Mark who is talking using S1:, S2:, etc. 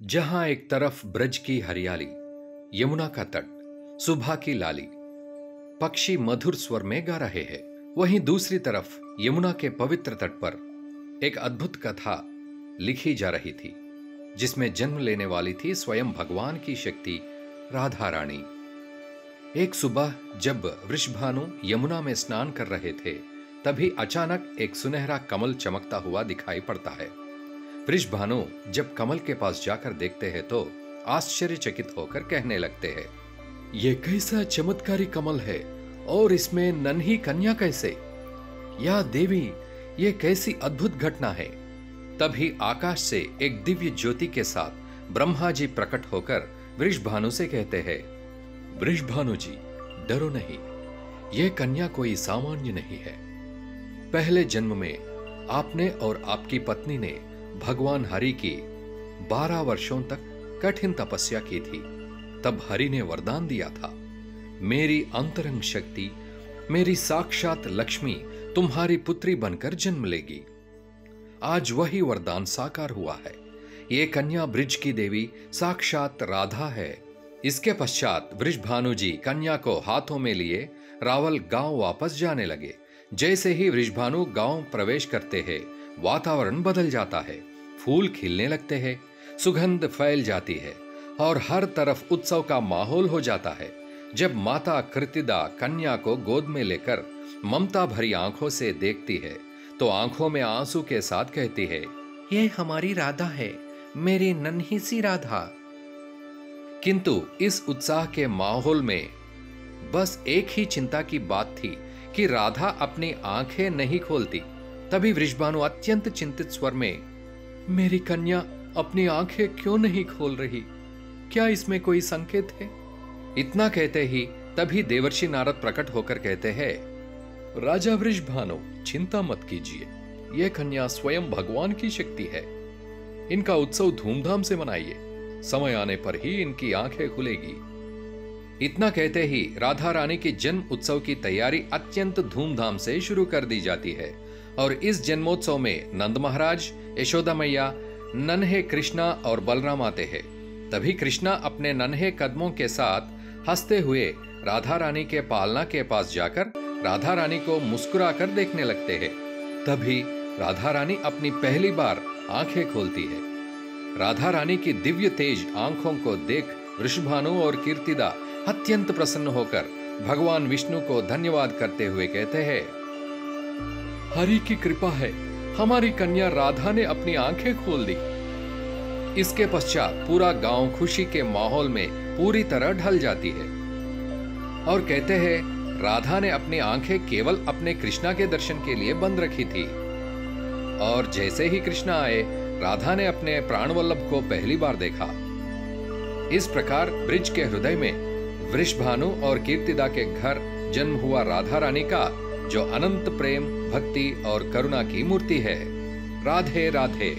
S1: जहां एक तरफ ब्रज की हरियाली, यमुना का तट, सुबह की लाली, पक्षी मधुर स्वर में गा रहे हैं, वहीं दूसरी तरफ यमुना के पवित्र तट पर एक अद्भुत कथा लिखी जा रही थी, जिसमें जन्म लेने वाली थी स्वयं भगवान की शक्ति राधा रानी। एक सुबह जब वृषभानु यमुना में स्नान कर रहे थे, तभी अचानक एक सुनहरा कमल चमकता हुआ दिखाई पड़ता है। वृषभानु जब कमल के पास जाकर देखते हैं तो आश्चर्यचकित होकर कहने लगते हैं, यह कैसा चमत्कारी कमल है और इसमें नन्ही कन्या कैसे? या देवी, यह कैसी अद्भुत घटना है। तभी आकाश से एक दिव्य ज्योति के साथ ब्रह्मा जी प्रकट होकर वृषभानु से कहते हैं, वृषभानु जी, डरो नहीं, यह कन्या कोई सामान्य नहीं है। पहले जन्म में आपने और आपकी पत्नी ने भगवान हरि की 12 वर्षों तक कठिन तपस्या की थी। तब हरि ने वरदान दिया था, मेरी अंतरंग शक्ति, मेरी साक्षात लक्ष्मी तुम्हारी पुत्री बनकर जन्म लेगी। आज वही वरदान साकार हुआ है। ये कन्या ब्रिज की देवी साक्षात राधा है। इसके पश्चात वृषभानु जी कन्या को हाथों में लिए रावल गांव वापस जाने लगे। जैसे ही वृषभानु गांव प्रवेश करते हैं, वातावरण बदल जाता है, फूल खिलने लगते हैं, सुगंध फैल जाती है और हर तरफ उत्सव का माहौल हो जाता है। जब माता कृतिदा कन्या को गोद में लेकर ममता भरी आंखों से देखती है तो आंखों में आंसू के साथ कहती है, ये हमारी राधा है, मेरी नन्ही सी राधा। किंतु इस उत्साह के माहौल में बस एक ही चिंता की बात थी कि राधा अपनी आंखें नहीं खोलती। तभी वृषभानु अत्यंत चिंतित स्वर में, मेरी कन्या अपनी आंखें क्यों नहीं खोल रही? क्या इसमें कोई संकेत है? इतना कहते ही तभी देवर्षि नारद प्रकट होकर कहते हैं, राजा वृषभानु, चिंता मत कीजिए, यह कन्या स्वयं भगवान की शक्ति है। इनका उत्सव धूमधाम से मनाइए, समय आने पर ही इनकी आंखें खुलेगी। इतना कहते ही राधा रानी की जन्म उत्सव की तैयारी अत्यंत धूमधाम से शुरू कर दी जाती है और इस जन्मोत्सव में नंद महाराज, यशोदा मैया, नन्हे कृष्णा और बलराम आते हैं। तभी कृष्णा अपने नन्हे कदमों के साथ हंसते हुए राधा रानी के पालना के पास जाकर राधा रानी को मुस्कुराकर देखने लगते हैं। तभी राधा रानी अपनी पहली बार आंखें खोलती है। राधा रानी की दिव्य तेज आंखों को देख वृषभानु और कीर्तिदा अत्यंत प्रसन्न होकर भगवान विष्णु को धन्यवाद करते हुए कहते हैं, हरि की कृपा है, हमारी कन्या राधा ने अपनी आंखें खोल दी। इसके पश्चात पूरा गांव खुशी के माहौल में पूरी तरह ढल जाती है और कहते हैं, राधा ने अपनी आंखें केवल अपने कृष्णा के दर्शन के लिए बंद रखी थी और जैसे ही कृष्णा आए, राधा ने अपने प्राणवल्लभ को पहली बार देखा। इस प्रकार ब्रिज के हृदय में वृषभानु और कीर्तिदा के घर जन्म हुआ राधा रानी का, जो अनंत प्रेम, भक्ति और करुणा की मूर्ति है। राधे राधे।